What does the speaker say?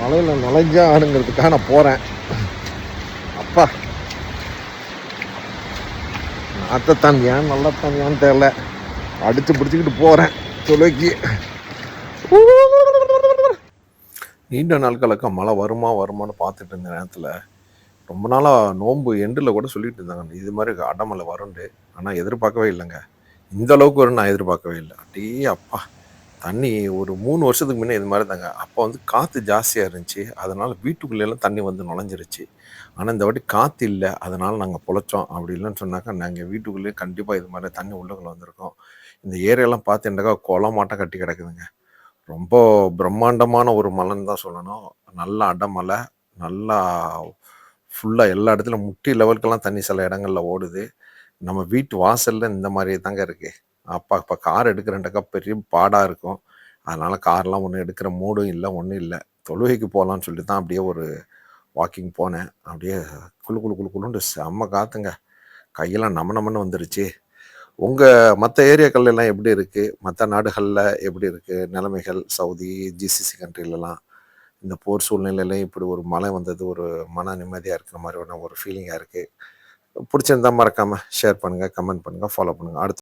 மழையில் நனைஞ்சா ஆடுங்கிறதுக்காக நான் போகிறேன். அப்பா நாத்த தண்ணியான் நல்ல தண்ணியான்னு தெரில, அடித்து பிடிச்சிக்கிட்டு போகிறேன் தொலைக்கு. நீண்ட நாட்களுக்கு மழை வருமா வருமானு பார்த்துட்டு இருந்த நேரத்தில் ரொம்ப நாளாக நோன்பு எண்டில் கூட சொல்லிட்டு இருந்தாங்க இது மாதிரி அடமழை வருண்டு. ஆனால் எதிர்பார்க்கவே இல்லைங்க, இந்த அளவுக்கு வரும்னு நான் எதிர்பார்க்கவே இல்லை. அப்படியே அப்பா தண்ணி ஒரு 3 வருஷத்துக்கு முன்னே இது மாதிரி தாங்க. அப்போ வந்து காற்று ஜாஸ்தியாக இருந்துச்சு, அதனால் வீட்டுக்குள்ளேலாம் தண்ணி வந்து நுழைஞ்சிருச்சு. ஆனால் இந்த வாட்டி காற்று இல்லை, அதனால் நாங்கள் பொழைச்சோம். அப்படி இல்லைன்னு சொன்னாக்கா நாங்கள் வீட்டுக்குள்ளேயே கண்டிப்பாக இது மாதிரி தண்ணி உள்ளுக்குள்ள வந்திருக்கோம். இந்த ஏரியாலாம் பார்த்துட்டாக்கா குளமாட்டம் கட்டி கிடக்குதுங்க. ரொம்ப பிரம்மாண்டமான ஒரு மலைன்னு தான் சொல்லணும். நல்ல அடமலை, நல்லா ஃபுல்லாக எல்லா இடத்துலையும் முட்டி லெவலுக்கெல்லாம் தண்ணி சில இடங்களில் ஓடுது. நம்ம வீட்டு வாசலில் இந்த மாதிரி தாங்க இருக்குது. அப்பா இப்போ கார் எடுக்கிறேன்டாக்கா பெரிய பாடாக இருக்கும். அதனால் கார்லாம் ஒன்றும் எடுக்கிற மூடும் இல்லை, ஒன்றும் இல்லை. தொழுகைக்கு போகலான்னு சொல்லிட்டு தான் அப்படியே ஒரு வாக்கிங் போனேன். அப்படியே குளு குளு குளு குளுன்னு செம்ம காற்றுங்க, கையெல்லாம் நமன்னு வந்துருச்சு. உங்கள் மற்ற ஏரியாக்கள்லாம் எப்படி இருக்குது? மற்ற நாடுகளில் எப்படி இருக்குது நிலைமைகள்? சவுதி, ஜிசிசி கண்ட்ரிலலாம் இந்த போர் சூழ்நிலையிலையும் இப்படி ஒரு மழை வந்தது ஒரு மன நிம்மதியாக இருக்கிற மாதிரியான ஒரு ஃபீலிங்காக இருக்குது. பிடிச்சிருந்தா மறக்காமல் ஷேர் பண்ணுங்கள், கமெண்ட் பண்ணுங்கள், ஃபாலோ பண்ணுங்கள். அடுத்து